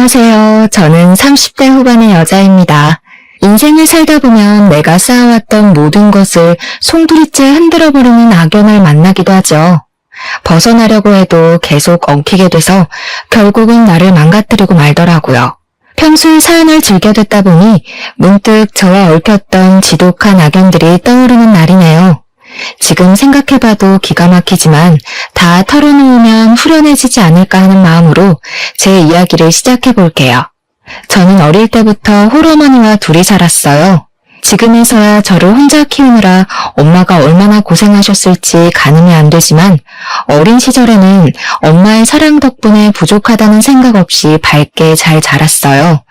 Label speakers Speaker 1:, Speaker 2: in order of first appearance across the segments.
Speaker 1: 안녕하세요. 저는 30대 후반의 여자입니다. 인생을 살다 보면 내가 쌓아왔던 모든 것을 송두리째 흔들어버리는 악연을 만나기도 하죠. 벗어나려고 해도 계속 엉키게 돼서 결국은 나를 망가뜨리고 말더라고요. 평소에 사연을 즐겨 듣다 보니 문득 저와 얽혔던 지독한 악연들이 떠오르는 날이네요. 지금 생각해봐도 기가 막히지만 다 털어놓으면 후련해지지 않을까 하는 마음으로 제 이야기를 시작해볼게요. 저는 어릴 때부터 홀어머니와 둘이 살았어요. 지금에서야 저를 혼자 키우느라 엄마가 얼마나 고생하셨을지 가늠이 안 되지만 어린 시절에는 엄마의 사랑 덕분에 부족하다는 생각 없이 밝게 잘 자랐어요.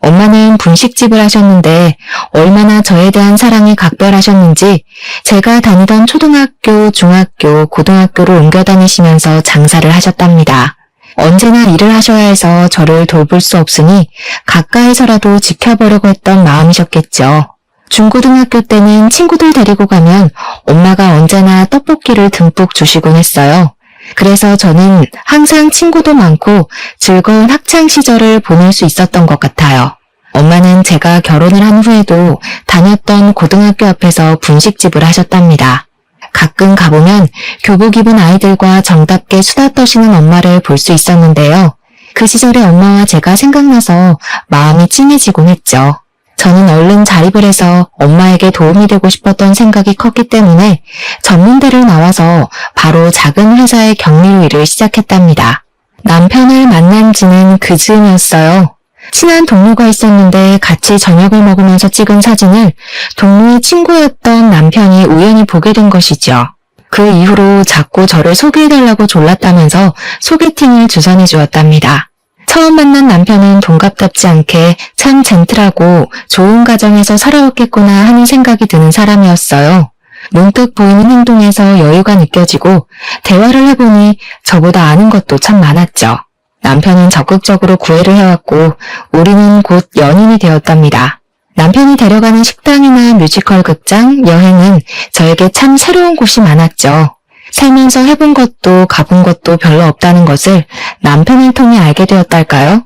Speaker 1: 엄마는 분식집을 하셨는데 얼마나 저에 대한 사랑이 각별하셨는지 제가 다니던 초등학교, 중학교, 고등학교를 옮겨 다니시면서 장사를 하셨답니다. 언제나 일을 하셔야 해서 저를 돌볼 수 없으니 가까이서라도 지켜보려고 했던 마음이셨겠죠. 중고등학교 때는 친구들 데리고 가면 엄마가 언제나 떡볶이를 듬뿍 주시곤 했어요. 그래서 저는 항상 친구도 많고 즐거운 학창 시절을 보낼 수 있었던 것 같아요. 엄마는 제가 결혼을 한 후에도 다녔던 고등학교 앞에서 분식집을 하셨답니다. 가끔 가보면 교복 입은 아이들과 정답게 수다 떠시는 엄마를 볼 수 있었는데요. 그 시절의 엄마와 제가 생각나서 마음이 찡해지곤 했죠. 저는 얼른 자립을 해서 엄마에게 도움이 되고 싶었던 생각이 컸기 때문에 전문대를 나와서 바로 작은 회사의 격리로 일을 시작했답니다. 남편을 만난 지는 그 즈음이었어요. 친한 동료가 있었는데 같이 저녁을 먹으면서 찍은 사진을 동료의 친구였던 남편이 우연히 보게 된 것이죠. 그 이후로 자꾸 저를 소개해달라고 졸랐다면서 소개팅을 주선해 주었답니다. 처음 만난 남편은 동갑답지 않게 참 젠틀하고 좋은 가정에서 살아왔겠구나 하는 생각이 드는 사람이었어요. 문득 보이는 행동에서 여유가 느껴지고 대화를 해보니 저보다 아는 것도 참 많았죠. 남편은 적극적으로 구애를 해왔고 우리는 곧 연인이 되었답니다. 남편이 데려가는 식당이나 뮤지컬 극장, 여행은 저에게 참 새로운 곳이 많았죠. 살면서 해본 것도 가본 것도 별로 없다는 것을 남편을 통해 알게 되었달까요?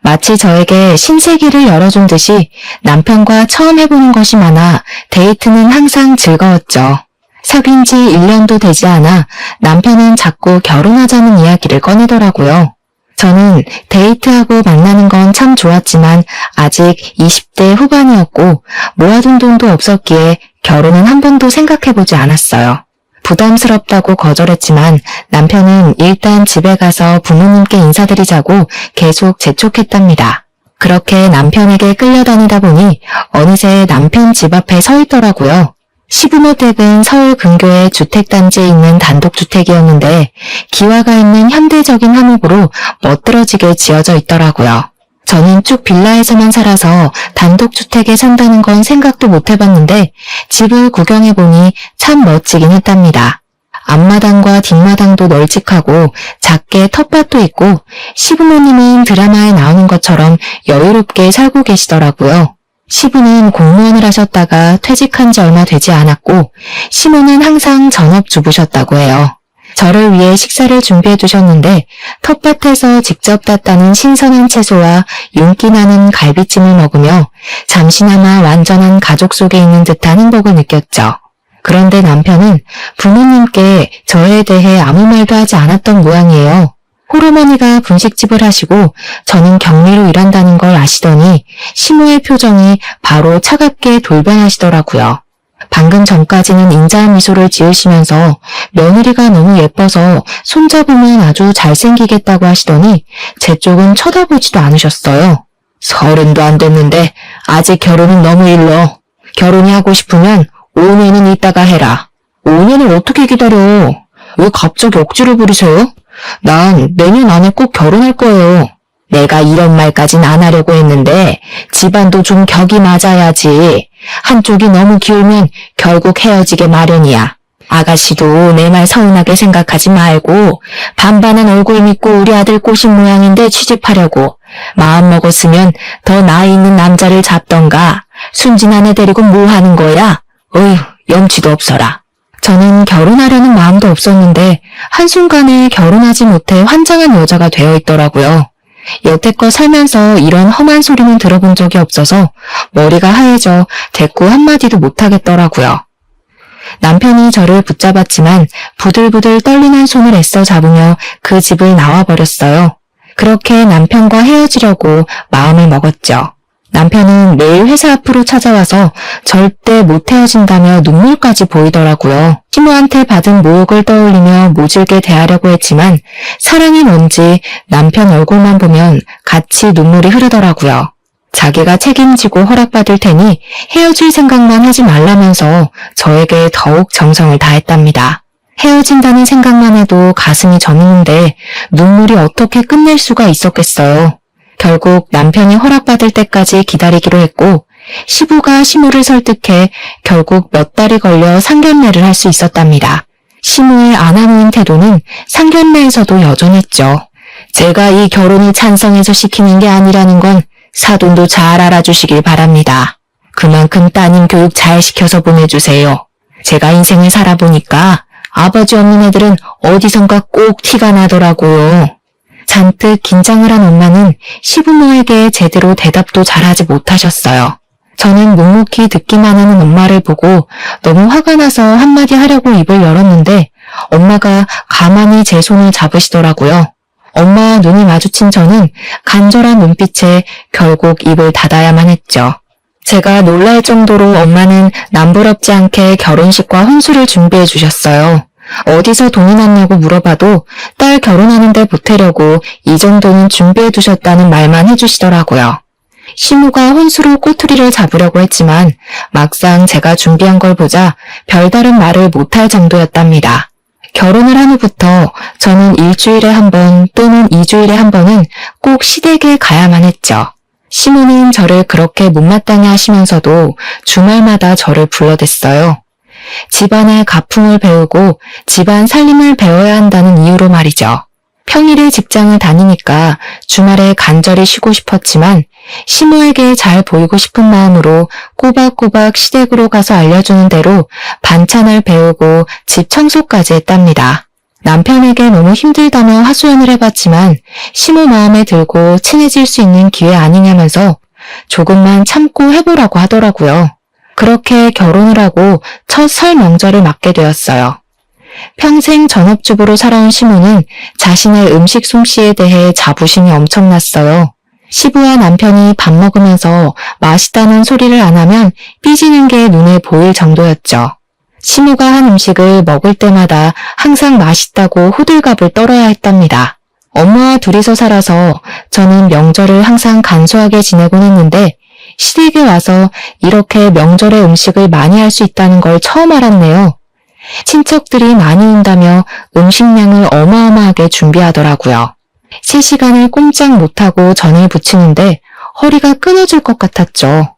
Speaker 1: 마치 저에게 신세계를 열어준 듯이 남편과 처음 해보는 것이 많아 데이트는 항상 즐거웠죠. 사귄 지 1년도 되지 않아 남편은 자꾸 결혼하자는 이야기를 꺼내더라고요. 저는 데이트하고 만나는 건 참 좋았지만 아직 20대 후반이었고 모아둔 돈도 없었기에 결혼은 한 번도 생각해보지 않았어요. 부담스럽다고 거절했지만 남편은 일단 집에 가서 부모님께 인사드리자고 계속 재촉했답니다. 그렇게 남편에게 끌려다니다 보니 어느새 남편 집 앞에 서 있더라고요. 시부모 댁은 서울 근교의 주택단지에 있는 단독주택이었는데 기와가 있는 현대적인 한옥으로 멋들어지게 지어져 있더라고요. 저는 쭉 빌라에서만 살아서 단독주택에 산다는 건 생각도 못 해봤는데 집을 구경해보니 참 멋지긴 했답니다. 앞마당과 뒷마당도 널찍하고 작게 텃밭도 있고 시부모님은 드라마에 나오는 것처럼 여유롭게 살고 계시더라고요. 시부는 공무원을 하셨다가 퇴직한 지 얼마 되지 않았고 시모는 항상 전업주부셨다고 해요. 저를 위해 식사를 준비해 두셨는데 텃밭에서 직접 땄다는 신선한 채소와 윤기나는 갈비찜을 먹으며 잠시나마 완전한 가족 속에 있는 듯한 행복을 느꼈죠. 그런데 남편은 부모님께 저에 대해 아무 말도 하지 않았던 모양이에요. 홀어머니가 분식집을 하시고 저는 격리로 일한다는 걸 아시더니 시모의 표정이 바로 차갑게 돌변하시더라고요. 방금 전까지는 인자한 미소를 지으시면서 며느리가 너무 예뻐서 손잡으면 아주 잘생기겠다고 하시더니 제 쪽은 쳐다보지도 않으셨어요. 30도 안 됐는데 아직 결혼은 너무 일러. 결혼이 하고 싶으면 5년은 있다가 해라. 5년을 어떻게 기다려? 왜 갑자기 억지를 부리세요? 난 내년 안에 꼭 결혼할 거예요. 내가 이런 말까진 안 하려고 했는데 집안도 좀 격이 맞아야지. 한쪽이 너무 기울면 결국 헤어지게 마련이야. 아가씨도 내 말 서운하게 생각하지 말고 반반한 얼굴 믿고 우리 아들 꼬신 모양인데 취직하려고 마음 먹었으면 더 나이 있는 남자를 잡던가 순진한 애 데리고 뭐 하는 거야? 어휴, 염치도 없어라. 저는 결혼하려는 마음도 없었는데 한순간에 결혼하지 못해 환장한 여자가 되어 있더라고요. 여태껏 살면서 이런 험한 소리는 들어본 적이 없어서 머리가 하얘져 대꾸 한마디도 못하겠더라고요. 남편이 저를 붙잡았지만 부들부들 떨리는 손을 애써 잡으며 그 집을 나와버렸어요. 그렇게 남편과 헤어지려고 마음을 먹었죠. 남편은 매일 회사 앞으로 찾아와서 절대 못 헤어진다며 눈물까지 보이더라고요. 시모한테 받은 모욕을 떠올리며 모질게 대하려고 했지만 사랑이 뭔지 남편 얼굴만 보면 같이 눈물이 흐르더라고요. 자기가 책임지고 허락받을 테니 헤어질 생각만 하지 말라면서 저에게 더욱 정성을 다했답니다. 헤어진다는 생각만 해도 가슴이 저리는데 눈물이 어떻게 끝낼 수가 있었겠어요. 결국 남편이 허락받을 때까지 기다리기로 했고 시부가 시모를 설득해 결국 몇 달이 걸려 상견례를 할 수 있었답니다. 시모의 아나무인 태도는 상견례에서도 여전했죠. 제가 이 결혼을 찬성해서 시키는 게 아니라는 건 사돈도 잘 알아주시길 바랍니다. 그만큼 따님 교육 잘 시켜서 보내주세요. 제가 인생을 살아보니까 아버지 없는 애들은 어디선가 꼭 티가 나더라고요. 잔뜩 긴장을 한 엄마는 시부모에게 제대로 대답도 잘하지 못하셨어요. 저는 묵묵히 듣기만 하는 엄마를 보고 너무 화가 나서 한마디 하려고 입을 열었는데 엄마가 가만히 제 손을 잡으시더라고요. 엄마와 눈이 마주친 저는 간절한 눈빛에 결국 입을 닫아야만 했죠. 제가 놀랄 정도로 엄마는 남부럽지 않게 결혼식과 혼수를 준비해 주셨어요. 어디서 돈이 났냐고 물어봐도 딸 결혼하는데 보태려고 이 정도는 준비해 두셨다는 말만 해주시더라고요. 시모가 혼수로 꼬투리를 잡으려고 했지만 막상 제가 준비한 걸 보자 별다른 말을 못할 정도였답니다. 결혼을 한 후부터 저는 일주일에 한 번 또는 2주일에 한 번은 꼭 시댁에 가야만 했죠. 시모는 저를 그렇게 못마땅해 하시면서도 주말마다 저를 불러댔어요. 집안의 가풍을 배우고 집안 살림을 배워야 한다는 이유로 말이죠. 평일에 직장을 다니니까 주말에 간절히 쉬고 싶었지만 시모에게 잘 보이고 싶은 마음으로 꼬박꼬박 시댁으로 가서 알려주는 대로 반찬을 배우고 집 청소까지 했답니다. 남편에게 너무 힘들다며 하소연을 해봤지만 시모 마음에 들고 친해질 수 있는 기회 아니냐면서 조금만 참고 해보라고 하더라고요. 그렇게 결혼을 하고 첫 설 명절을 맞게 되었어요. 평생 전업주부로 살아온 시모는 자신의 음식 솜씨에 대해 자부심이 엄청났어요. 시부와 남편이 밥 먹으면서 맛있다는 소리를 안 하면 삐지는 게 눈에 보일 정도였죠. 시모가 한 음식을 먹을 때마다 항상 맛있다고 호들갑을 떨어야 했답니다. 엄마와 둘이서 살아서 저는 명절을 항상 간소하게 지내곤 했는데 시댁에 와서 이렇게 명절에 음식을 많이 할 수 있다는 걸 처음 알았네요. 친척들이 많이 온다며 음식량을 어마어마하게 준비하더라고요. 3시간을 꼼짝 못하고 전을 부치는데 허리가 끊어질 것 같았죠.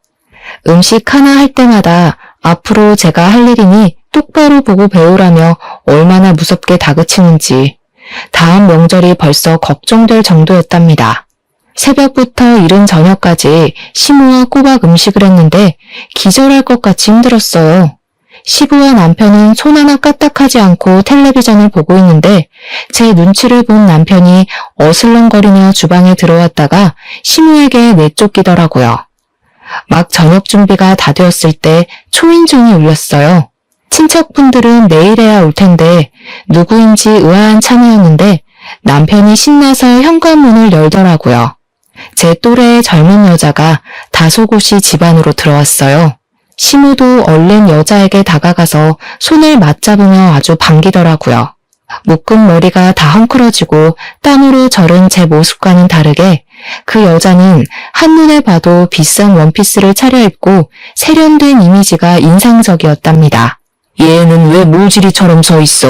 Speaker 1: 음식 하나 할 때마다 앞으로 제가 할 일이니 똑바로 보고 배우라며 얼마나 무섭게 다그치는지 다음 명절이 벌써 걱정될 정도였답니다. 새벽부터 이른 저녁까지 시모와 꼬박 음식을 했는데 기절할 것 같이 힘들었어요. 시부와 남편은 손 하나 까딱하지 않고 텔레비전을 보고 있는데 제 눈치를 본 남편이 어슬렁거리며 주방에 들어왔다가 시모에게 내쫓기더라고요. 막 저녁 준비가 다 되었을 때 초인종이 울렸어요. 친척분들은 내일에야 올 텐데 누구인지 의아한 참이었는데 남편이 신나서 현관문을 열더라고요. 제 또래의 젊은 여자가 다소곳이 집 안으로 들어왔어요. 시모도 얼른 여자에게 다가가서 손을 맞잡으며 아주 반기더라고요. 묶은 머리가 다 헝클어지고 땀으로 절은 제 모습과는 다르게 그 여자는 한눈에 봐도 비싼 원피스를 차려입고 세련된 이미지가 인상적이었답니다. 얘는 왜 모질이처럼 서 있어?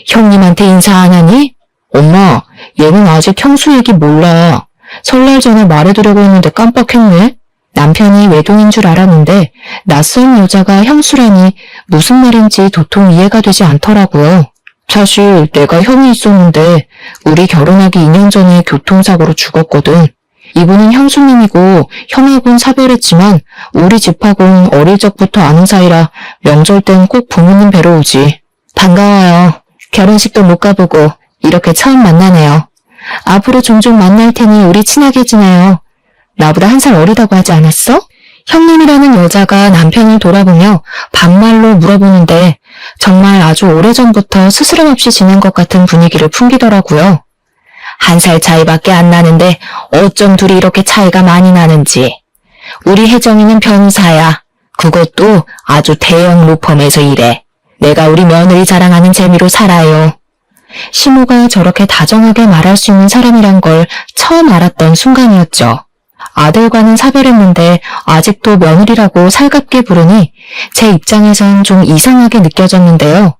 Speaker 1: 형님한테 인사 안 하니? 엄마, 얘는 아직 형수 얘기 몰라. 설날 전에 말해두려고 했는데 깜빡했네. 남편이 외동인 줄 알았는데 낯선 여자가 형수라니 무슨 말인지 도통 이해가 되지 않더라고요. 사실 내가 형이 있었는데 우리 결혼하기 2년 전에 교통사고로 죽었거든. 이분은 형수님이고 형하고는 사별했지만 우리 집하고는 어릴 적부터 아는 사이라 명절 땐 꼭 부모님 뵈러 오지. 반가워요. 결혼식도 못 가보고 이렇게 처음 만나네요. 앞으로 종종 만날 테니 우리 친하게 지내요. 나보다 1살 어리다고 하지 않았어? 형님이라는 여자가 남편을 돌아보며 반말로 물어보는데 정말 아주 오래전부터 스스럼 없이 지낸 것 같은 분위기를 풍기더라고요. 1살 차이밖에 안 나는데 어쩜 둘이 이렇게 차이가 많이 나는지. 우리 혜정이는 변호사야. 그것도 아주 대형 로펌에서 일해. 내가 우리 며느리 자랑하는 재미로 살아요. 시모가 저렇게 다정하게 말할 수 있는 사람이란 걸 처음 알았던 순간이었죠. 아들과는 사별했는데 아직도 며느리라고 살갑게 부르니 제 입장에선 좀 이상하게 느껴졌는데요.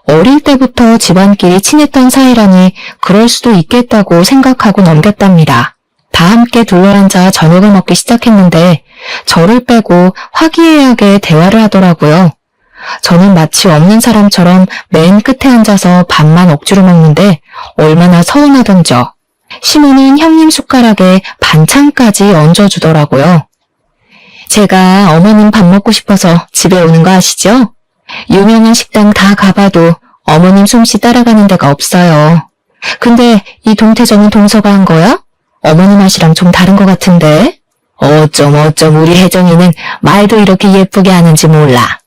Speaker 1: 어릴 때부터 집안끼리 친했던 사이라니 그럴 수도 있겠다고 생각하고 넘겼답니다. 다 함께 둘러앉아 저녁을 먹기 시작했는데 저를 빼고 화기애애하게 대화를 하더라고요. 저는 마치 없는 사람처럼 맨 끝에 앉아서 밥만 억지로 먹는데 얼마나 서운하던져. 시모는 형님 숟가락에 반찬까지 얹어주더라고요. 제가 어머님 밥 먹고 싶어서 집에 오는 거 아시죠? 유명한 식당 다 가봐도 어머님 솜씨 따라가는 데가 없어요. 근데 이 동태전은 동서가 한 거야? 어머니 맛이랑 좀 다른 것 같은데? 어쩜 우리 혜정이는 말도 이렇게 예쁘게 하는지 몰라.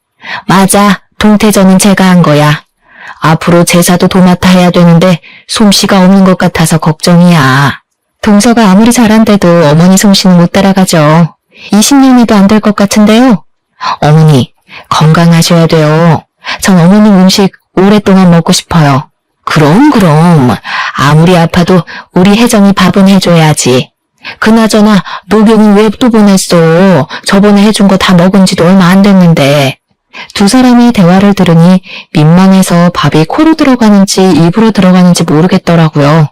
Speaker 1: 맞아, 동태전은 제가 한 거야. 앞으로 제사도 도맡아 해야 되는데 솜씨가 없는 것 같아서 걱정이야. 동서가 아무리 잘한데도 어머니 솜씨는 못 따라가죠. 20년에도 안 될 것 같은데요. 어머니, 건강하셔야 돼요. 전 어머님 음식 오랫동안 먹고 싶어요. 그럼. 아무리 아파도 우리 혜정이 밥은 해줘야지. 그나저나 녹용은 왜 또 보냈어? 저번에 해준 거 다 먹은 지도 얼마 안 됐는데. 두 사람의 대화를 들으니 민망해서 밥이 코로 들어가는지 입으로 들어가는지 모르겠더라고요.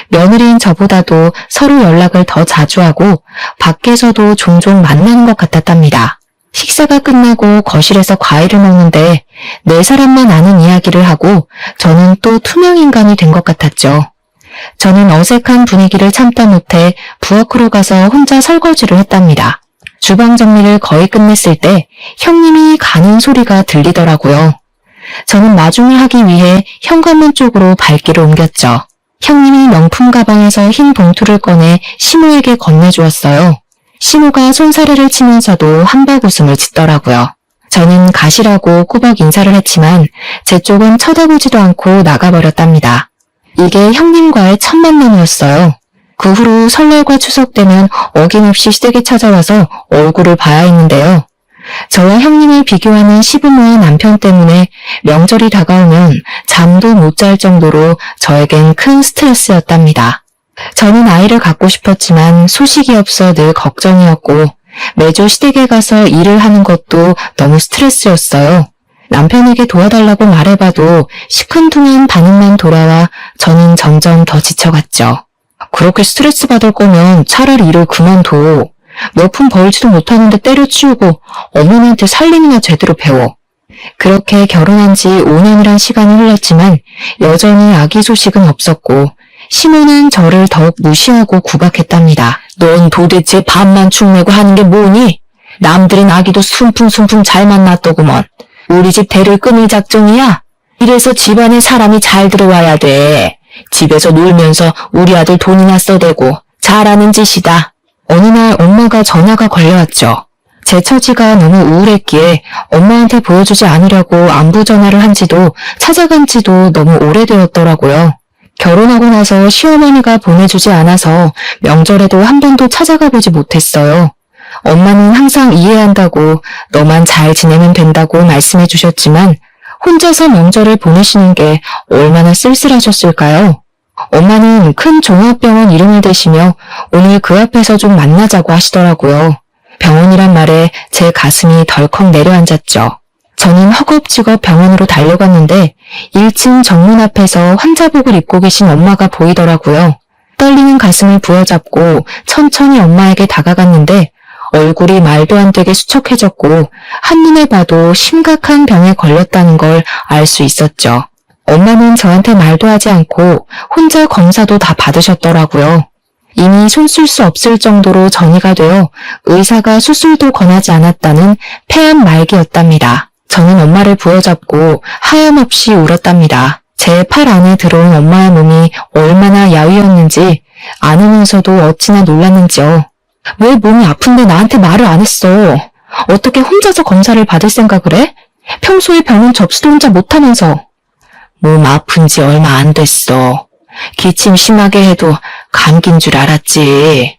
Speaker 1: 며느리인 저보다도 서로 연락을 더 자주 하고 밖에서도 종종 만나는 것 같았답니다. 식사가 끝나고 거실에서 과일을 먹는데 네 사람만 아는 이야기를 하고 저는 또 투명인간이 된 것 같았죠. 저는 어색한 분위기를 참다 못해 부엌으로 가서 혼자 설거지를 했답니다. 주방 정리를 거의 끝냈을 때 형님이 가는 소리가 들리더라고요. 저는 마중을 하기 위해 현관문 쪽으로 발길을 옮겼죠. 형님이 명품 가방에서 흰 봉투를 꺼내 시모에게 건네주었어요. 시모가 손사래를 치면서도 한박 웃음을 짓더라고요. 저는 가시라고 꾸벅 인사를 했지만 제 쪽은 쳐다보지도 않고 나가버렸답니다. 이게 형님과의 첫 만남이었어요. 그 후로 설날과 추석 때면 어김없이 시댁에 찾아와서 얼굴을 봐야 했는데요. 저와 형님을 비교하는 시부모와 남편 때문에 명절이 다가오면 잠도 못 잘 정도로 저에겐 큰 스트레스였답니다. 저는 아이를 갖고 싶었지만 소식이 없어 늘 걱정이었고 매주 시댁에 가서 일을 하는 것도 너무 스트레스였어요. 남편에게 도와달라고 말해봐도 시큰둥한 반응만 돌아와 저는 점점 더 지쳐갔죠. 그렇게 스트레스 받을 거면 차라리 일을 그만둬. 몇 푼 벌지도 못하는데 때려치우고 어머니한테 살림이나 제대로 배워. 그렇게 결혼한 지 5년이란 시간이 흘렀지만 여전히 아기 소식은 없었고 시모는 저를 더욱 무시하고 구박했답니다. 넌 도대체 밥만 축내고 하는 게 뭐니? 남들은 아기도 순풍순풍 잘만 낳더구먼. 우리 집 대를 끊을 작정이야? 이래서 집안에 사람이 잘 들어와야 돼. 집에서 놀면서 우리 아들 돈이나 써대고 잘하는 짓이다. 어느 날 엄마가 전화가 걸려왔죠. 제 처지가 너무 우울했기에 엄마한테 보여주지 않으려고 안부 전화를 한 지도 찾아간 지도 너무 오래되었더라고요. 결혼하고 나서 시어머니가 보내주지 않아서 명절에도 한 번도 찾아가 보지 못했어요. 엄마는 항상 이해한다고 너만 잘 지내면 된다고 말씀해 주셨지만 혼자서 명절을 보내시는 게 얼마나 쓸쓸하셨을까요? 엄마는 큰 종합병원 이름을 대시며 오늘 그 앞에서 좀 만나자고 하시더라고요. 병원이란 말에 제 가슴이 덜컥 내려앉았죠. 저는 허겁지겁 병원으로 달려갔는데 1층 정문 앞에서 환자복을 입고 계신 엄마가 보이더라고요. 떨리는 가슴을 부여잡고 천천히 엄마에게 다가갔는데 얼굴이 말도 안 되게 수척해졌고 한눈에 봐도 심각한 병에 걸렸다는 걸 알 수 있었죠. 엄마는 저한테 말도 하지 않고 혼자 검사도 다 받으셨더라고요. 이미 손 쓸 수 없을 정도로 전이가 되어 의사가 수술도 권하지 않았다는 폐암 말기였답니다. 저는 엄마를 부여잡고 하염없이 울었답니다. 제 팔 안에 들어온 엄마의 몸이 얼마나 야위었는지 안으면서도 어찌나 놀랐는지요. 왜 몸이 아픈데 나한테 말을 안 했어? 어떻게 혼자서 검사를 받을 생각을 해? 평소에 병원 접수도 혼자 못하면서. 몸 아픈 지 얼마 안 됐어. 기침 심하게 해도 감기인 줄 알았지.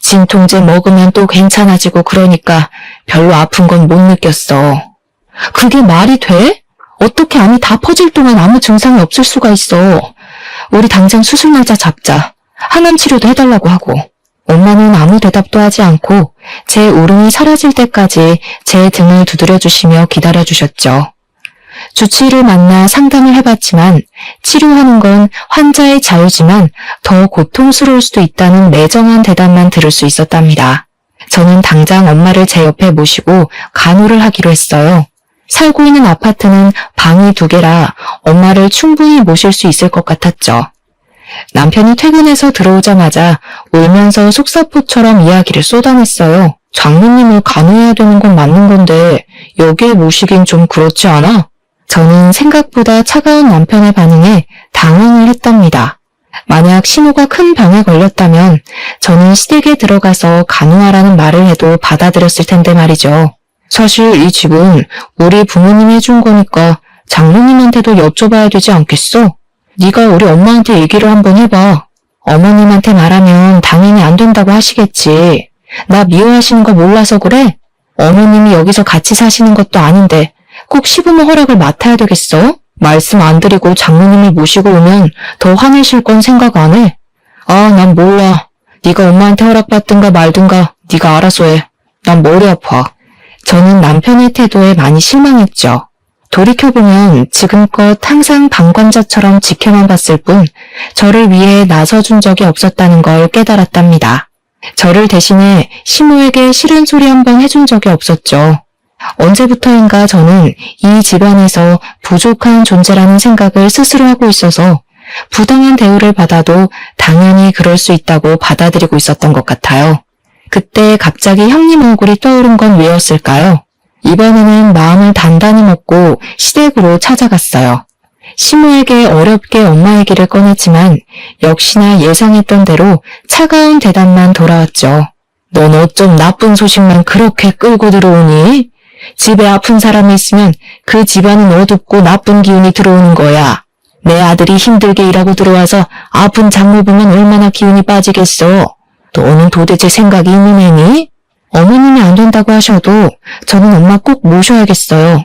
Speaker 1: 진통제 먹으면 또 괜찮아지고 그러니까 별로 아픈 건 못 느꼈어. 그게 말이 돼? 어떻게 암이 다 퍼질 동안 아무 증상이 없을 수가 있어. 우리 당장 수술 날짜 잡자. 항암 치료도 해달라고 하고. 엄마는 아무 대답도 하지 않고 제 울음이 사라질 때까지 제 등을 두드려주시며 기다려주셨죠. 주치의를 만나 상담을 해봤지만 치료하는 건 환자의 자유지만 더 고통스러울 수도 있다는 매정한 대답만 들을 수 있었답니다. 저는 당장 엄마를 제 옆에 모시고 간호를 하기로 했어요. 살고 있는 아파트는 방이 2개라 엄마를 충분히 모실 수 있을 것 같았죠. 남편이 퇴근해서 들어오자마자 울면서 속사포처럼 이야기를 쏟아냈어요. 장모님을 간호해야 되는 건 맞는 건데 여기에 모시긴 좀 그렇지 않아? 저는 생각보다 차가운 남편의 반응에 당황을 했답니다. 만약 시모가 큰 병에 걸렸다면 저는 시댁에 들어가서 간호하라는 말을 해도 받아들였을 텐데 말이죠. 사실 이 집은 우리 부모님이 해준 거니까 장모님한테도 여쭤봐야 되지 않겠어? 네가 우리 엄마한테 얘기를 한번 해봐. 어머님한테 말하면 당연히 안 된다고 하시겠지. 나 미워하시는 거 몰라서 그래? 어머님이 여기서 같이 사시는 것도 아닌데 꼭 시부모 허락을 맡아야 되겠어? 말씀 안 드리고 장모님을 모시고 오면 더 화내실 건 생각 안 해? 아, 난 몰라. 네가 엄마한테 허락받든가 말든가 네가 알아서 해. 난 머리 아파. 저는 남편의 태도에 많이 실망했죠. 돌이켜보면 지금껏 항상 방관자처럼 지켜만 봤을 뿐 저를 위해 나서준 적이 없었다는 걸 깨달았답니다. 저를 대신해 시모에게 싫은 소리 한번 해준 적이 없었죠. 언제부터인가 저는 이 집안에서 부족한 존재라는 생각을 스스로 하고 있어서 부당한 대우를 받아도 당연히 그럴 수 있다고 받아들이고 있었던 것 같아요. 그때 갑자기 형님 얼굴이 떠오른 건 왜였을까요? 이번에는 마음을 단단히 먹고 시댁으로 찾아갔어요. 시모에게 어렵게 엄마 얘기를 꺼냈지만 역시나 예상했던 대로 차가운 대답만 돌아왔죠. 넌 어쩜 나쁜 소식만 그렇게 끌고 들어오니? 집에 아픈 사람이 있으면 그 집안은 어둡고 나쁜 기운이 들어오는 거야. 내 아들이 힘들게 일하고 들어와서 아픈 장모 보면 얼마나 기운이 빠지겠어. 너는 도대체 생각이 있는 애니? 어머님이 안 된다고 하셔도 저는 엄마 꼭 모셔야겠어요.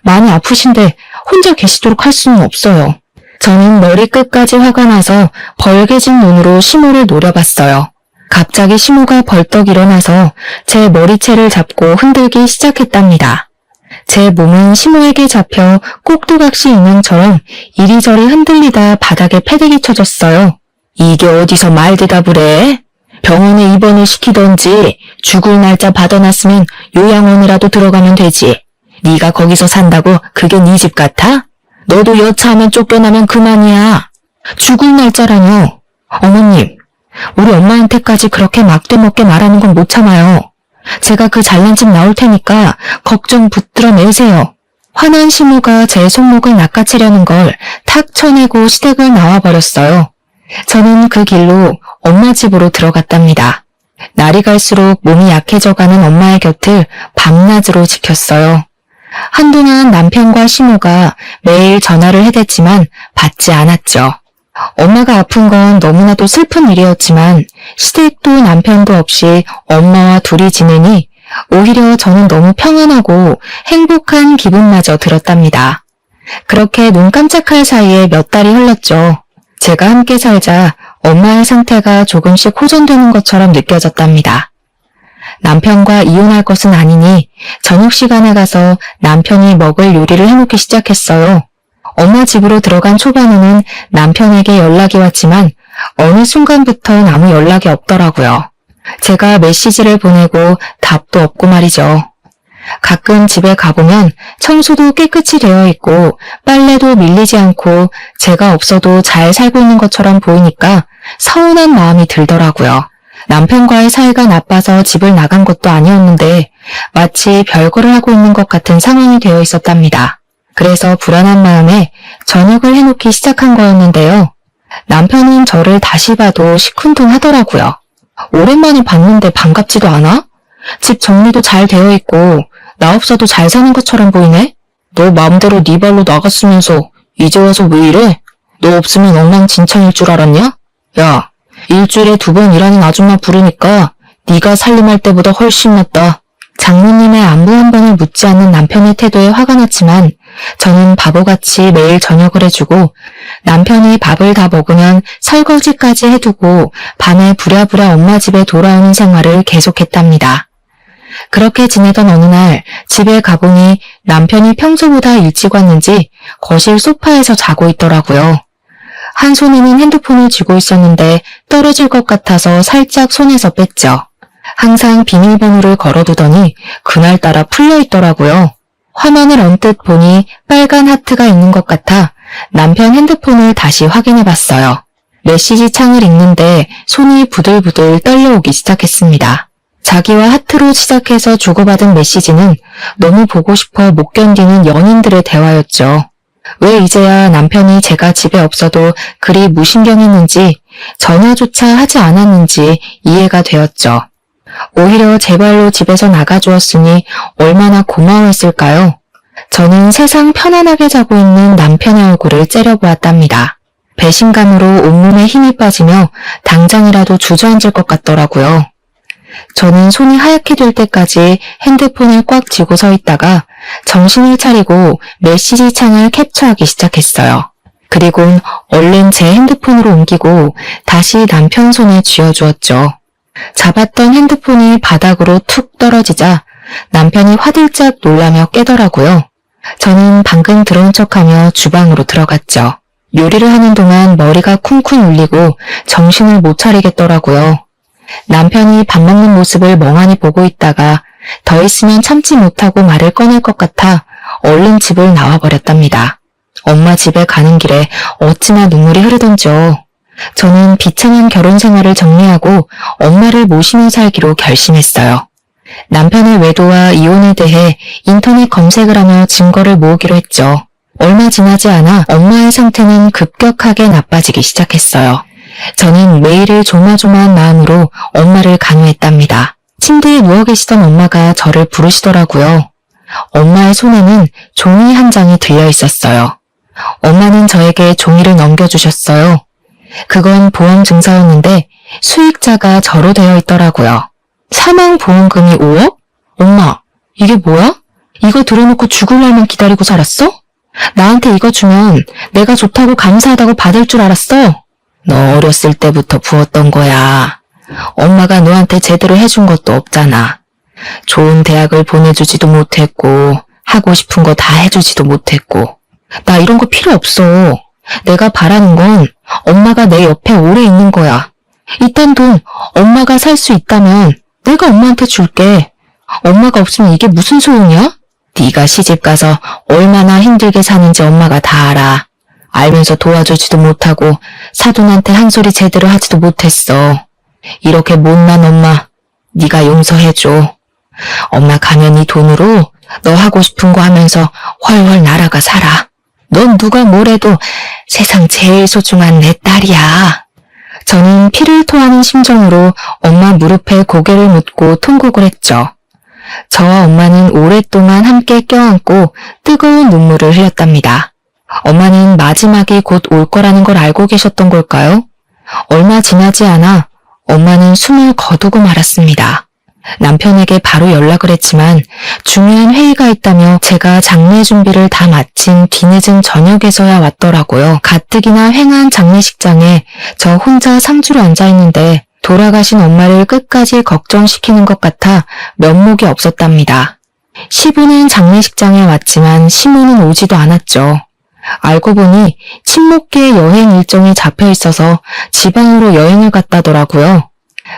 Speaker 1: 많이 아프신데 혼자 계시도록 할 수는 없어요. 저는 머리끝까지 화가 나서 벌개진 눈으로 시모를 노려봤어요. 갑자기 시모가 벌떡 일어나서 제 머리채를 잡고 흔들기 시작했답니다. 제 몸은 시모에게 잡혀 꼭두각시 인형처럼 이리저리 흔들리다 바닥에 패대기 쳐졌어요. 이게 어디서 말 대답을 해? 병원에 입원을 시키던지 죽을 날짜 받아놨으면 요양원이라도 들어가면 되지. 네가 거기서 산다고 그게 네 집 같아? 너도 여차하면 쫓겨나면 그만이야. 죽을 날짜라뇨. 어머님, 우리 엄마한테까지 그렇게 막대먹게 말하는 건 못 참아요. 제가 그 잘난 집 나올 테니까 걱정 붙들어 내세요. 화난 시모가 제 손목을 낚아채려는 걸 탁 쳐내고 시댁을 나와버렸어요. 저는 그 길로 엄마 집으로 들어갔답니다. 날이 갈수록 몸이 약해져가는 엄마의 곁을 밤낮으로 지켰어요. 한동안 남편과 시모가 매일 전화를 해댔지만 받지 않았죠. 엄마가 아픈 건 너무나도 슬픈 일이었지만 시댁도 남편도 없이 엄마와 둘이 지내니 오히려 저는 너무 평안하고 행복한 기분마저 들었답니다. 그렇게 눈 깜짝할 사이에 몇 달이 흘렀죠. 제가 함께 살자 엄마의 상태가 조금씩 호전되는 것처럼 느껴졌답니다. 남편과 이혼할 것은 아니니 저녁 시간에 가서 남편이 먹을 요리를 해놓기 시작했어요. 엄마 집으로 들어간 초반에는 남편에게 연락이 왔지만 어느 순간부터 아무 연락이 없더라고요. 제가 메시지를 보내고 답도 없고 말이죠. 가끔 집에 가보면 청소도 깨끗이 되어 있고 빨래도 밀리지 않고 제가 없어도 잘 살고 있는 것처럼 보이니까 서운한 마음이 들더라고요. 남편과의 사이가 나빠서 집을 나간 것도 아니었는데 마치 별거를 하고 있는 것 같은 상황이 되어 있었답니다. 그래서 불안한 마음에 저녁을 해놓기 시작한 거였는데요. 남편은 저를 다시 봐도 시큰둥하더라고요. 오랜만에 봤는데 반갑지도 않아? 집 정리도 잘 되어 있고 나 없어도 잘 사는 것처럼 보이네? 너 마음대로 네 발로 나갔으면서 이제 와서 왜 이래? 너 없으면 엉망진창일 줄 알았냐? 야, 일주일에 2번 일하는 아줌마 부르니까 네가 살림할 때보다 훨씬 낫다. 장모님의 안부 한 번을 묻지 않는 남편의 태도에 화가 났지만 저는 바보같이 매일 저녁을 해주고 남편이 밥을 다 먹으면 설거지까지 해두고 밤에 부랴부랴 엄마 집에 돌아오는 생활을 계속했답니다. 그렇게 지내던 어느 날 집에 가보니 남편이 평소보다 일찍 왔는지 거실 소파에서 자고 있더라고요. 한 손에는 핸드폰을 쥐고 있었는데 떨어질 것 같아서 살짝 손에서 뺐죠. 항상 비밀번호를 걸어두더니 그날따라 풀려 있더라고요. 화면을 언뜻 보니 빨간 하트가 있는 것 같아 남편 핸드폰을 다시 확인해봤어요. 메시지 창을 읽는데 손이 부들부들 떨려오기 시작했습니다. 자기와 하트로 시작해서 주고받은 메시지는 너무 보고 싶어 못 견디는 연인들의 대화였죠. 왜 이제야 남편이 제가 집에 없어도 그리 무신경했는지 전화조차 하지 않았는지 이해가 되었죠. 오히려 제 발로 집에서 나가주었으니 얼마나 고마워했을까요? 저는 세상 편안하게 자고 있는 남편의 얼굴을 째려보았답니다. 배신감으로 온몸에 힘이 빠지며 당장이라도 주저앉을 것 같더라고요. 저는 손이 하얗게 될 때까지 핸드폰을 꽉 쥐고 서 있다가 정신을 차리고 메시지 창을 캡처하기 시작했어요. 그리곤 얼른 제 핸드폰으로 옮기고 다시 남편 손에 쥐어주었죠. 잡았던 핸드폰이 바닥으로 툭 떨어지자 남편이 화들짝 놀라며 깨더라고요. 저는 방금 들어온 척하며 주방으로 들어갔죠. 요리를 하는 동안 머리가 쿵쿵 울리고 정신을 못 차리겠더라고요. 남편이 밥 먹는 모습을 멍하니 보고 있다가 더 있으면 참지 못하고 말을 꺼낼 것 같아 얼른 집을 나와버렸답니다. 엄마 집에 가는 길에 어찌나 눈물이 흐르던지요. 저는 비참한 결혼 생활을 정리하고 엄마를 모시며 살기로 결심했어요. 남편의 외도와 이혼에 대해 인터넷 검색을 하며 증거를 모으기로 했죠. 얼마 지나지 않아 엄마의 상태는 급격하게 나빠지기 시작했어요. 저는 매일을 조마조마한 마음으로 엄마를 간호했답니다. 침대에 누워 계시던 엄마가 저를 부르시더라고요. 엄마의 손에는 종이 한 장이 들려 있었어요. 엄마는 저에게 종이를 넘겨주셨어요. 그건 보험 증서였는데 수익자가 저로 되어 있더라고요. 사망보험금이 5억? 엄마, 이게 뭐야? 이거 들어놓고 죽을 날만 기다리고 살았어? 나한테 이거 주면 내가 좋다고 감사하다고 받을 줄 알았어? 너 어렸을 때부터 부었던 거야. 엄마가 너한테 제대로 해준 것도 없잖아. 좋은 대학을 보내주지도 못했고 하고 싶은 거 다 해주지도 못했고 나 이런 거 필요 없어. 내가 바라는 건 엄마가 내 옆에 오래 있는 거야. 이딴 돈 엄마가 살 수 있다면 내가 엄마한테 줄게. 엄마가 없으면 이게 무슨 소용이야? 네가 시집가서 얼마나 힘들게 사는지 엄마가 다 알아. 알면서 도와주지도 못하고 사돈한테 한 소리 제대로 하지도 못했어. 이렇게 못난 엄마, 네가 용서해줘. 엄마 가면 이 돈으로 너 하고 싶은 거 하면서 훨훨 날아가 살아. 넌 누가 뭐래도 세상 제일 소중한 내 딸이야. 저는 피를 토하는 심정으로 엄마 무릎에 고개를 묻고 통곡을 했죠. 저와 엄마는 오랫동안 함께 껴안고 뜨거운 눈물을 흘렸답니다. 엄마는 마지막이 곧 올 거라는 걸 알고 계셨던 걸까요? 얼마 지나지 않아 엄마는 숨을 거두고 말았습니다. 남편에게 바로 연락을 했지만 중요한 회의가 있다며 제가 장례 준비를 다 마친 뒤늦은 저녁에서야 왔더라고요. 가뜩이나 횡한 장례식장에 저 혼자 상주로 앉아있는데 돌아가신 엄마를 끝까지 걱정시키는 것 같아 면목이 없었답니다. 시부는 장례식장에 왔지만 시모는 오지도 않았죠. 알고 보니 친목계 여행 일정이 잡혀 있어서 지방으로 여행을 갔다더라고요.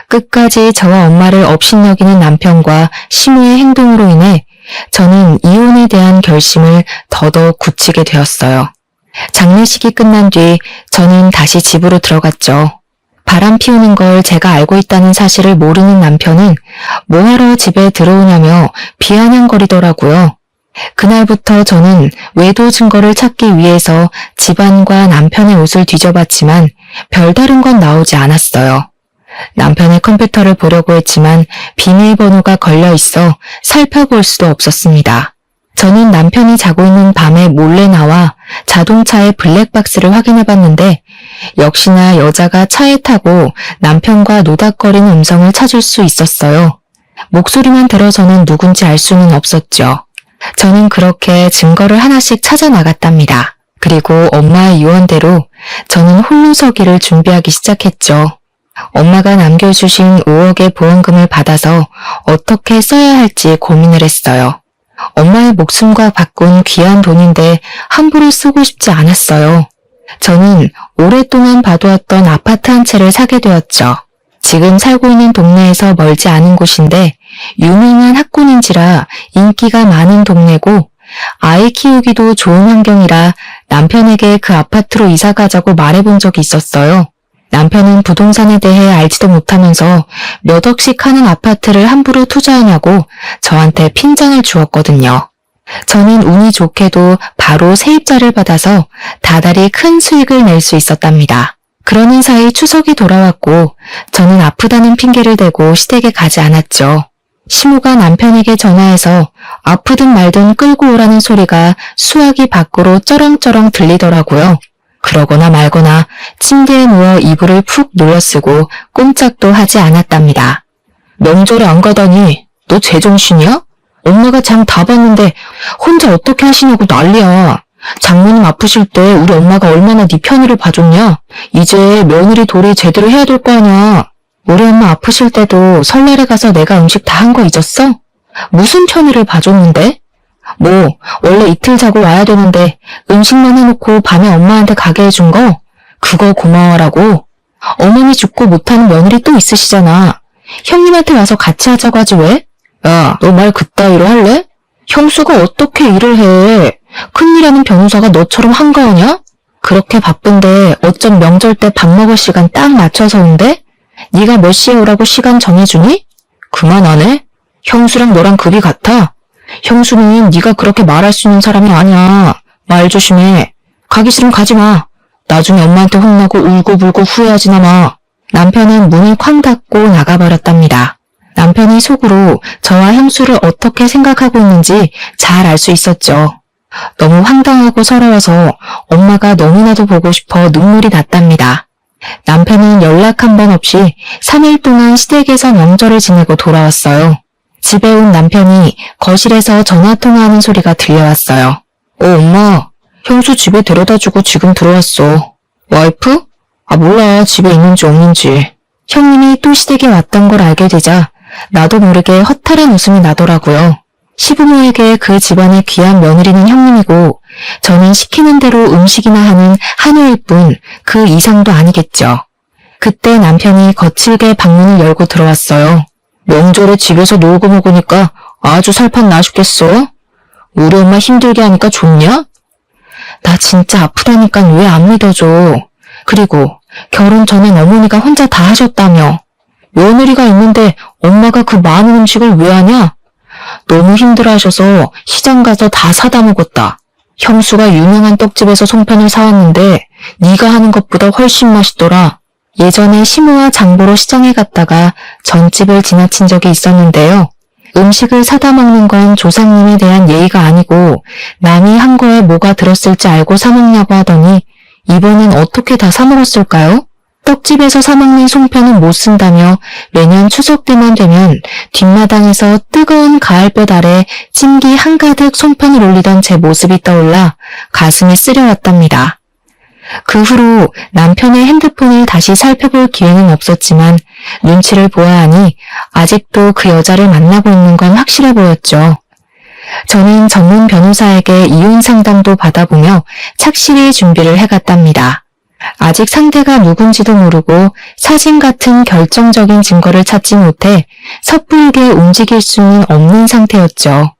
Speaker 1: 끝까지 저와 엄마를 업신여기는 남편과 시모의 행동으로 인해 저는 이혼에 대한 결심을 더더욱 굳히게 되었어요. 장례식이 끝난 뒤 저는 다시 집으로 들어갔죠. 바람 피우는 걸 제가 알고 있다는 사실을 모르는 남편은 뭐하러 집에 들어오냐며 비아냥거리더라고요. 그날부터 저는 외도 증거를 찾기 위해서 집안과 남편의 옷을 뒤져봤지만 별다른 건 나오지 않았어요. 남편의 컴퓨터를 보려고 했지만 비밀번호가 걸려 있어 살펴볼 수도 없었습니다. 저는 남편이 자고 있는 밤에 몰래 나와 자동차의 블랙박스를 확인해봤는데 역시나 여자가 차에 타고 남편과 노닥거리는 음성을 찾을 수 있었어요. 목소리만 들어서는 누군지 알 수는 없었죠. 저는 그렇게 증거를 하나씩 찾아 나갔답니다. 그리고 엄마의 유언대로 저는 홀로 서기를 준비하기 시작했죠. 엄마가 남겨주신 5억의 보험금을 받아서 어떻게 써야 할지 고민을 했어요. 엄마의 목숨과 바꾼 귀한 돈인데 함부로 쓰고 싶지 않았어요. 저는 오랫동안 봐두었던 아파트 한 채를 사게 되었죠. 지금 살고 있는 동네에서 멀지 않은 곳인데 유명한 학군인지라 인기가 많은 동네고 아이 키우기도 좋은 환경이라 남편에게 그 아파트로 이사 가자고 말해본 적이 있었어요. 남편은 부동산에 대해 알지도 못하면서 몇 억씩 하는 아파트를 함부로 투자하냐고 저한테 핀잔을 주었거든요. 저는 운이 좋게도 바로 세입자를 받아서 다달이 큰 수익을 낼 수 있었답니다. 그러는 사이 추석이 돌아왔고 저는 아프다는 핑계를 대고 시댁에 가지 않았죠. 시모가 남편에게 전화해서 아프든 말든 끌고 오라는 소리가 수화기 밖으로 쩌렁쩌렁 들리더라고요. 그러거나 말거나 침대에 누워 이불을 푹 눌러쓰고 꼼짝도 하지 않았답니다. 명절에 안 가다니 너 제정신이야? 엄마가 장 다 봤는데 혼자 어떻게 하시냐고 난리야. 장모님 아프실 때 우리 엄마가 얼마나 네 편의를 봐줬냐? 이제 며느리 도리 제대로 해야 될 거 아니야. 우리 엄마 아프실 때도 설날에 가서 내가 음식 다 한 거 잊었어? 무슨 편의를 봐줬는데? 뭐 원래 이틀 자고 와야 되는데 음식만 해놓고 밤에 엄마한테 가게 해준 거? 그거 고마워라고. 어머니 죽고 못하는 며느리 또 있으시잖아. 형님한테 와서 같이 하자고 하지 왜? 야, 너 말 그따위로 할래? 형수가 어떻게 일을 해? 큰일하는 변호사가 너처럼 한가하냐? 그렇게 바쁜데 어쩜 명절 때 밥 먹을 시간 딱 맞춰서 온대? 네가 몇 시에 오라고 시간 정해주니? 그만 안 해? 형수랑 너랑 급이 같아? 형수는 네가 그렇게 말할 수 있는 사람이 아니야. 말 조심해. 가기 싫으면 가지 마. 나중에 엄마한테 혼나고 울고불고 후회하지나 마. 남편은 문을 쾅 닫고 나가버렸답니다. 남편이 속으로 저와 형수를 어떻게 생각하고 있는지 잘 알 수 있었죠. 너무 황당하고 서러워서 엄마가 너무나도 보고 싶어 눈물이 났답니다. 남편은 연락 한 번 없이 3일 동안 시댁에서 명절을 지내고 돌아왔어요. 집에 온 남편이 거실에서 전화통화하는 소리가 들려왔어요. 엄마, 형수 집에 데려다주고 지금 들어왔어. 와이프? 몰라, 집에 있는지 없는지. 형님이 또 시댁에 왔던 걸 알게 되자 나도 모르게 허탈한 웃음이 나더라고요. 시부모에게 그 집안의 귀한 며느리는 형님이고 저는 시키는 대로 음식이나 하는 한우일 뿐 그 이상도 아니겠죠. 그때 남편이 거칠게 방문을 열고 들어왔어요. 명절에 집에서 놀고 먹으니까 아주 살판 나 죽겠어? 우리 엄마 힘들게 하니까 좋냐? 나 진짜 아프다니까 왜 안 믿어줘. 그리고 결혼 전엔 어머니가 혼자 다 하셨다며. 며느리가 있는데 엄마가 그 많은 음식을 왜 하냐? 너무 힘들어하셔서 시장 가서 다 사다 먹었다. 형수가 유명한 떡집에서 송편을 사왔는데 네가 하는 것보다 훨씬 맛있더라. 예전에 시모와 장보러 시장에 갔다가 전집을 지나친 적이 있었는데요. 음식을 사다 먹는 건 조상님에 대한 예의가 아니고 남이 한 거에 뭐가 들었을지 알고 사 먹냐고 하더니 이번엔 어떻게 다 사 먹었을까요? 떡집에서 사 먹는 송편은 못 쓴다며 매년 추석 때만 되면 뒷마당에서 뜨거운 가을볕 아래 찜기 한가득 송편을 올리던 제 모습이 떠올라 가슴이 쓰려왔답니다. 그 후로 남편의 핸드폰을 다시 살펴볼 기회는 없었지만 눈치를 보아하니 아직도 그 여자를 만나고 있는 건 확실해 보였죠. 저는 전문 변호사에게 이혼 상담도 받아보며 착실히 준비를 해갔답니다. 아직 상대가 누군지도 모르고 사진 같은 결정적인 증거를 찾지 못해 섣불게 움직일 수는 없는 상태였죠.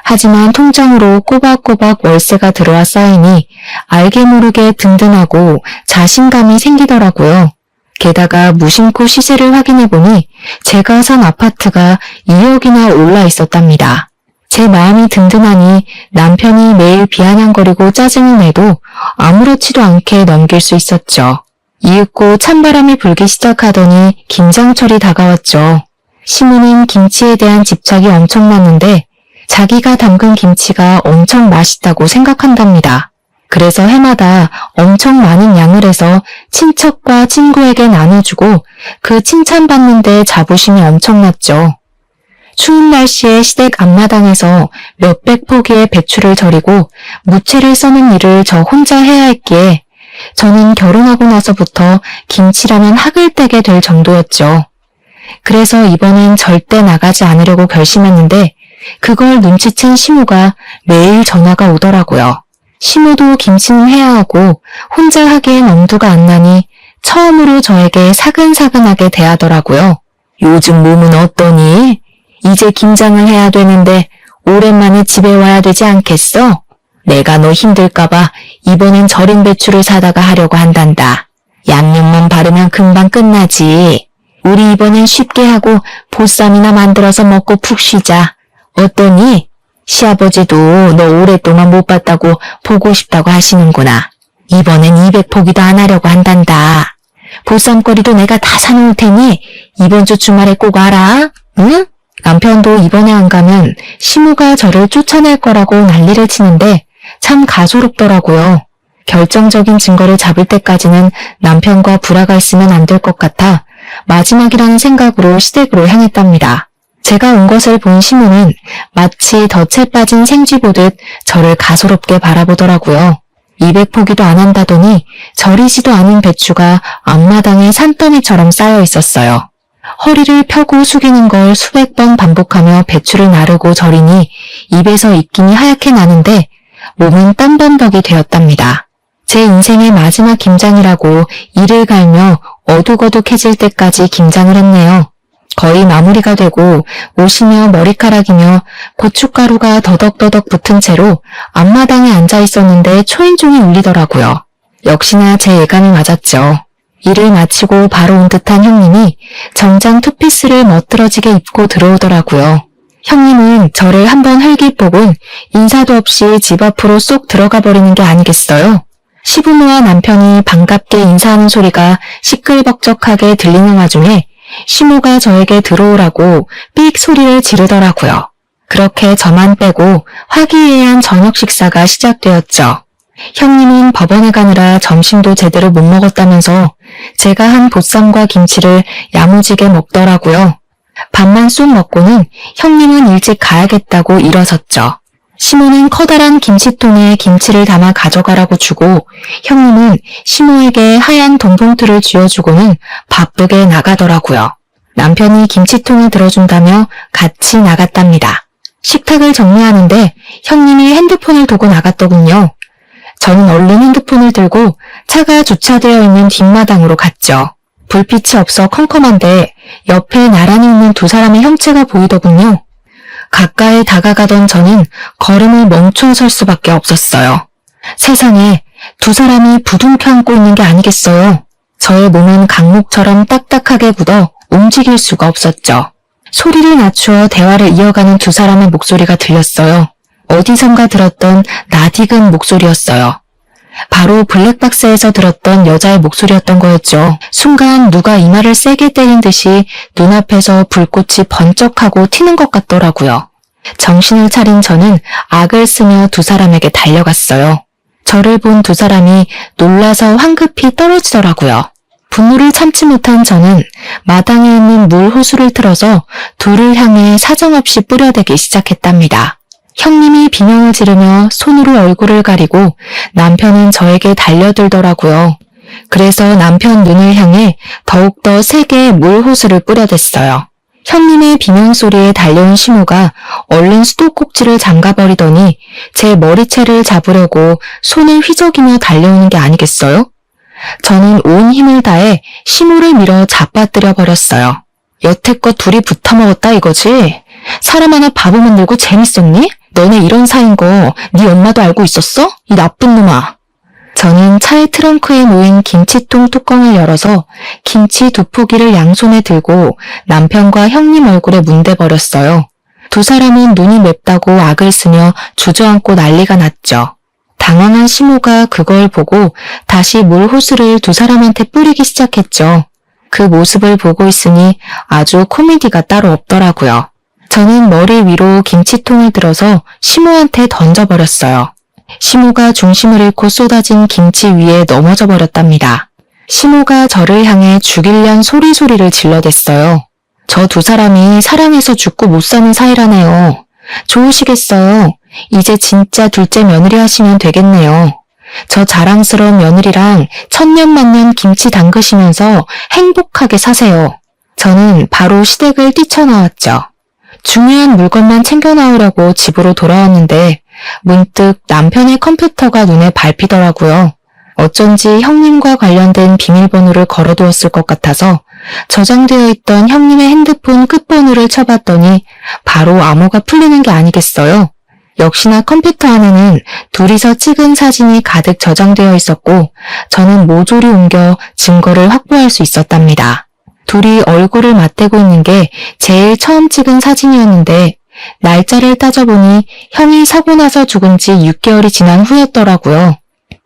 Speaker 1: 하지만 통장으로 꼬박꼬박 월세가 들어와 쌓이니 알게 모르게 든든하고 자신감이 생기더라고요. 게다가 무심코 시세를 확인해보니 제가 산 아파트가 2억이나 올라 있었답니다. 제 마음이 든든하니 남편이 매일 비아냥거리고 짜증을 내도 아무렇지도 않게 넘길 수 있었죠. 이윽고 찬바람이 불기 시작하더니 김장철이 다가왔죠. 시무는 김치에 대한 집착이 엄청났는데 자기가 담근 김치가 엄청 맛있다고 생각한답니다. 그래서 해마다 엄청 많은 양을 해서 친척과 친구에게 나눠주고 그 칭찬받는데 자부심이 엄청났죠. 추운 날씨에 시댁 앞마당에서 몇백 포기의 배추를 절이고 무채를 써는 일을 저 혼자 해야 했기에 저는 결혼하고 나서부터 김치라면 학을 떼게 될 정도였죠. 그래서 이번엔 절대 나가지 않으려고 결심했는데 그걸 눈치챈 시무가 매일 전화가 오더라고요. 시무도 김치는 해야 하고 혼자 하기엔 엄두가 안 나니 처음으로 저에게 사근사근하게 대하더라고요. 요즘 몸은 어떠니? 이제 김장을 해야 되는데 오랜만에 집에 와야 되지 않겠어? 내가 너 힘들까봐 이번엔 절인 배추를 사다가 하려고 한단다. 양념만 바르면 금방 끝나지. 우리 이번엔 쉽게 하고 보쌈이나 만들어서 먹고 푹 쉬자. 어떠니? 시아버지도 너 오랫동안 못 봤다고 보고 싶다고 하시는구나. 이번엔 200포기도 안 하려고 한단다. 보쌈거리도 내가 다 사놓을 테니 이번 주 주말에 꼭 와라. 응? 남편도 이번에 안 가면 시무가 저를 쫓아낼 거라고 난리를 치는데 참 가소롭더라고요. 결정적인 증거를 잡을 때까지는 남편과 불화가 있으면 안 될 것 같아 마지막이라는 생각으로 시댁으로 향했답니다. 제가 온 것을 본 시무는 마치 덫에 빠진 생쥐 보듯 저를 가소롭게 바라보더라고요. 200포기도 안 한다더니 절이지도 않은 배추가 앞마당에 산더미처럼 쌓여 있었어요. 허리를 펴고 숙이는 걸 수백 번 반복하며 배추를 나르고 절이니 입에서 입김이 하얗게 나는데 몸은 땀범벅이 되었답니다. 제 인생의 마지막 김장이라고 이를 갈며 어둑어둑해질 때까지 김장을 했네요. 거의 마무리가 되고 옷이며 머리카락이며 고춧가루가 더덕더덕 붙은 채로 앞마당에 앉아 있었는데 초인종이 울리더라고요. 역시나 제 예감이 맞았죠. 일을 마치고 바로 온 듯한 형님이 정장 투피스를 멋들어지게 입고 들어오더라고요. 형님은 저를 한번 흘깃보곤 인사도 없이 집 앞으로 쏙 들어가 버리는 게 아니겠어요? 시부모와 남편이 반갑게 인사하는 소리가 시끌벅적하게 들리는 와중에 시모가 저에게 들어오라고 삑 소리를 지르더라고요. 그렇게 저만 빼고 화기애애한 저녁 식사가 시작되었죠. 형님은 법원에 가느라 점심도 제대로 못 먹었다면서 제가 한 보쌈과 김치를 야무지게 먹더라고요. 밥만 쏙 먹고는 형님은 일찍 가야겠다고 일어섰죠. 시모는 커다란 김치통에 김치를 담아 가져가라고 주고 형님은 시모에게 하얀 돈봉투를 쥐어주고는 바쁘게 나가더라고요. 남편이 김치통을 들어준다며 같이 나갔답니다. 식탁을 정리하는데 형님이 핸드폰을 두고 나갔더군요. 저는 얼른 핸드폰을 들고 차가 주차되어 있는 뒷마당으로 갔죠. 불빛이 없어 컴컴한데 옆에 나란히 있는 두 사람의 형체가 보이더군요. 가까이 다가가던 저는 걸음을 멈춰설 수밖에 없었어요. 세상에 두 사람이 부둥켜 안고 있는 게 아니겠어요. 저의 몸은 강목처럼 딱딱하게 굳어 움직일 수가 없었죠. 소리를 낮추어 대화를 이어가는 두 사람의 목소리가 들렸어요. 어디선가 들었던 낯익은 목소리였어요. 바로 블랙박스에서 들었던 여자의 목소리였던 거였죠. 순간 누가 이마를 세게 때린 듯이 눈앞에서 불꽃이 번쩍하고 튀는 것 같더라고요. 정신을 차린 저는 악을 쓰며 두 사람에게 달려갔어요. 저를 본 두 사람이 놀라서 황급히 떨어지더라고요. 분노를 참지 못한 저는 마당에 있는 물 호수를 틀어서 둘을 향해 사정없이 뿌려대기 시작했답니다. 형님이 비명을 지르며 손으로 얼굴을 가리고 남편은 저에게 달려들더라고요. 그래서 남편 눈을 향해 더욱더 세게 물 호수를 뿌려댔어요. 형님의 비명소리에 달려온 시모가 얼른 수도꼭지를 잠가버리더니 제 머리채를 잡으려고 손을 휘저기며 달려오는 게 아니겠어요? 저는 온 힘을 다해 시모를 밀어 잡아뜨려 버렸어요. 여태껏 둘이 붙어먹었다 이거지? 사람 하나 바보 만들고 재밌었니? 너네 이런 사이인 거 네 엄마도 알고 있었어? 이 나쁜 놈아. 저는 차의 트렁크에 놓인 김치통 뚜껑을 열어서 김치 2포기를 양손에 들고 남편과 형님 얼굴에 문대버렸어요. 두 사람은 눈이 맵다고 악을 쓰며 주저앉고 난리가 났죠. 당황한 시모가 그걸 보고 다시 물 호수를 두 사람한테 뿌리기 시작했죠. 그 모습을 보고 있으니 아주 코미디가 따로 없더라고요. 저는 머리 위로 김치통을 들어서 시모한테 던져버렸어요. 시모가 중심을 잃고 쏟아진 김치 위에 넘어져 버렸답니다. 시모가 저를 향해 죽일련 소리를 질러댔어요. 저 두 사람이 사랑해서 죽고 못 사는 사이라네요. 좋으시겠어요. 이제 진짜 둘째 며느리 하시면 되겠네요. 저 자랑스러운 며느리랑 천년만년 김치 담그시면서 행복하게 사세요. 저는 바로 시댁을 뛰쳐나왔죠. 중요한 물건만 챙겨 나오려고 집으로 돌아왔는데 문득 남편의 컴퓨터가 눈에 밟히더라고요. 어쩐지 형님과 관련된 비밀번호를 걸어두었을 것 같아서 저장되어 있던 형님의 핸드폰 끝번호를 쳐봤더니 바로 암호가 풀리는 게 아니겠어요. 역시나 컴퓨터 안에는 둘이서 찍은 사진이 가득 저장되어 있었고 저는 모조리 옮겨 증거를 확보할 수 있었답니다. 둘이 얼굴을 맞대고 있는 게 제일 처음 찍은 사진이었는데 날짜를 따져보니 형이 사고 나서 죽은 지 6개월이 지난 후였더라고요.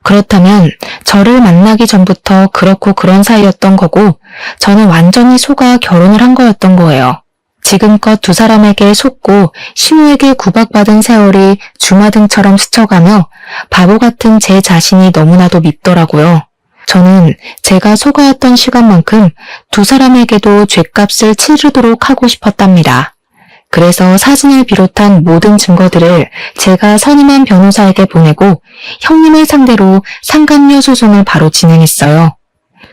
Speaker 1: 그렇다면 저를 만나기 전부터 그렇고 그런 사이였던 거고 저는 완전히 속아 결혼을 한 거였던 거예요. 지금껏 두 사람에게 속고 시모에게 구박받은 세월이 주마등처럼 스쳐가며 바보 같은 제 자신이 너무나도 밉더라고요. 저는 제가 속아였던 시간만큼 두 사람에게도 죗값을 치르도록 하고 싶었답니다. 그래서 사진을 비롯한 모든 증거들을 제가 선임한 변호사에게 보내고 형님을 상대로 상간녀 소송을 바로 진행했어요.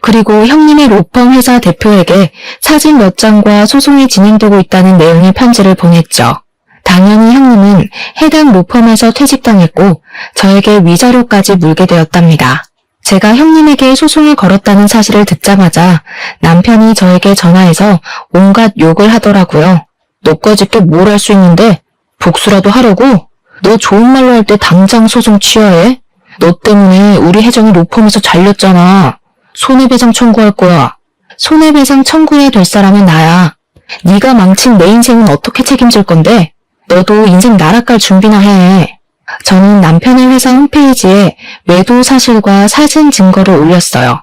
Speaker 1: 그리고 형님의 로펌 회사 대표에게 사진 몇 장과 소송이 진행되고 있다는 내용의 편지를 보냈죠. 당연히 형님은 해당 로펌에서 퇴직당했고 저에게 위자료까지 물게 되었답니다. 제가 형님에게 소송을 걸었다는 사실을 듣자마자 남편이 저에게 전화해서 온갖 욕을 하더라고요. 너까지 또 뭘 할 수 있는데 복수라도 하려고? 너 좋은 말로 할 때 당장 소송 취하해? 너 때문에 우리 혜정이 로펌에서 잘렸잖아. 손해배상 청구할 거야. 손해배상 청구해야 될 사람은 나야. 네가 망친 내 인생은 어떻게 책임질 건데? 너도 인생 날아갈 준비나 해. 저는 남편의 회사 홈페이지에 매도 사실과 사진 증거를 올렸어요.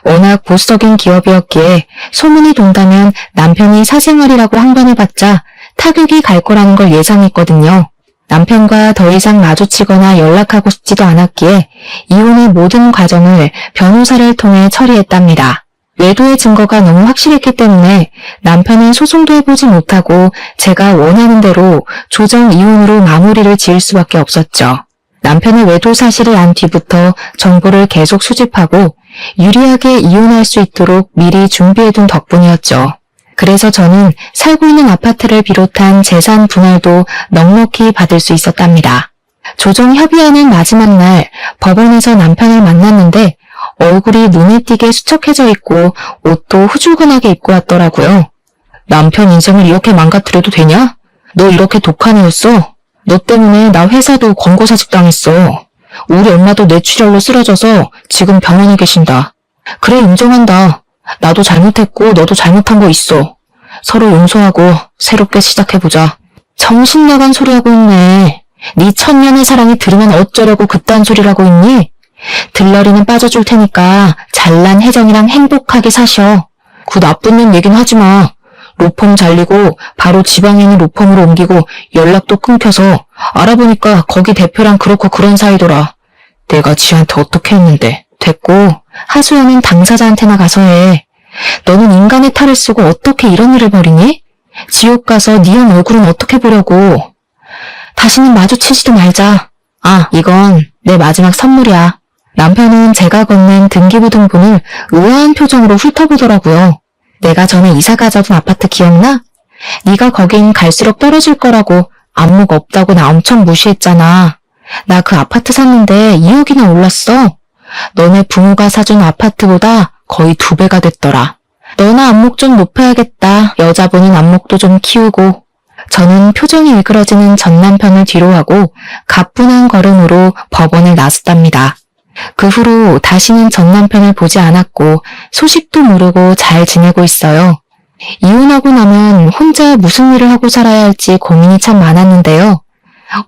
Speaker 1: 워낙 보수적인 기업이었기에 소문이 돈다면 남편이 사생활이라고 항변해봤자 타격이 갈 거라는 걸 예상했거든요. 남편과 더 이상 마주치거나 연락하고 싶지도 않았기에 이혼의 모든 과정을 변호사를 통해 처리했답니다. 외도의 증거가 너무 확실했기 때문에 남편은 소송도 해보지 못하고 제가 원하는 대로 조정 이혼으로 마무리를 지을 수밖에 없었죠. 남편의 외도 사실을 안 뒤부터 정보를 계속 수집하고 유리하게 이혼할 수 있도록 미리 준비해둔 덕분이었죠. 그래서 저는 살고 있는 아파트를 비롯한 재산 분할도 넉넉히 받을 수 있었답니다. 조정 협의하는 마지막 날 법원에서 남편을 만났는데 얼굴이 눈에 띄게 수척해져 있고 옷도 후줄근하게 입고 왔더라고요. 남편 인생을 이렇게 망가뜨려도 되냐? 너 이렇게 독한 애였어? 너 때문에 나 회사도 권고사직 당했어. 우리 엄마도 뇌출혈로 쓰러져서 지금 병원에 계신다. 그래, 인정한다. 나도 잘못했고 너도 잘못한 거 있어. 서로 용서하고 새롭게 시작해보자. 정신 나간 소리 하고 있네. 네 천년의 사랑이 들으면 어쩌려고 그딴 소리라고 있니? 들러리는 빠져줄 테니까 잘난 혜정이랑 행복하게 사셔. 그 나쁜 년 얘긴 하지마. 로펌 잘리고 바로 지방에 있는 로펌으로 옮기고 연락도 끊겨서 알아보니까 거기 대표랑 그렇고 그런 사이더라. 내가 지한테 어떻게 했는데. 됐고 하소연은 당사자한테나 가서 해. 너는 인간의 탈을 쓰고 어떻게 이런 일을 벌이니? 지옥 가서 네 형 얼굴은 어떻게 보려고. 다시는 마주치지도 말자. 아, 이건 내 마지막 선물이야. 남편은 제가 건넨 등기부등본을 의아한 표정으로 훑어보더라고요. 내가 전에 이사 가자던 아파트 기억나? 네가 거긴 갈수록 떨어질 거라고 안목 없다고 나 엄청 무시했잖아. 나 그 아파트 샀는데 2억이나 올랐어. 너네 부모가 사준 아파트보다 거의 2배가 됐더라. 너나 안목 좀 높여야겠다. 여자분인 안목도 좀 키우고. 저는 표정이 일그러지는 전 남편을 뒤로하고 가뿐한 걸음으로 법원을 나섰답니다. 그 후로 다시는 전 남편을 보지 않았고 소식도 모르고 잘 지내고 있어요. 이혼하고 나면 혼자 무슨 일을 하고 살아야 할지 고민이 참 많았는데요.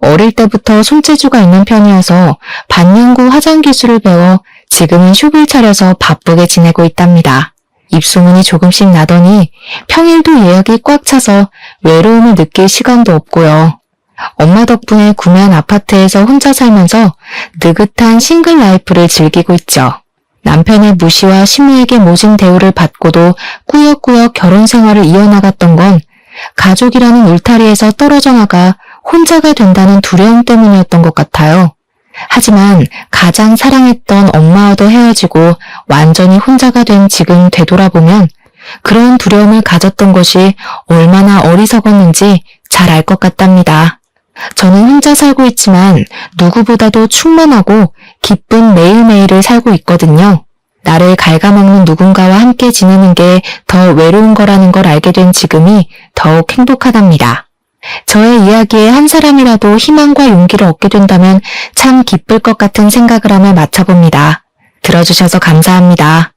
Speaker 1: 어릴 때부터 손재주가 있는 편이어서 반영구 화장 기술을 배워 지금은 숍을 차려서 바쁘게 지내고 있답니다. 입소문이 조금씩 나더니 평일도 예약이 꽉 차서 외로움을 느낄 시간도 없고요. 엄마 덕분에 구매한 아파트에서 혼자 살면서 느긋한 싱글 라이프를 즐기고 있죠. 남편의 무시와 시누에게 모진 대우를 받고도 꾸역꾸역 결혼 생활을 이어나갔던 건 가족이라는 울타리에서 떨어져 나가 혼자가 된다는 두려움 때문이었던 것 같아요. 하지만 가장 사랑했던 엄마와도 헤어지고 완전히 혼자가 된 지금 되돌아보면 그런 두려움을 가졌던 것이 얼마나 어리석었는지 잘 알 것 같답니다. 저는 혼자 살고 있지만 누구보다도 충만하고 기쁜 매일매일을 살고 있거든요. 나를 갉아먹는 누군가와 함께 지내는 게 더 외로운 거라는 걸 알게 된 지금이 더욱 행복하답니다. 저의 이야기에 한 사람이라도 희망과 용기를 얻게 된다면 참 기쁠 것 같은 생각을 하며 마쳐봅니다. 들어주셔서 감사합니다.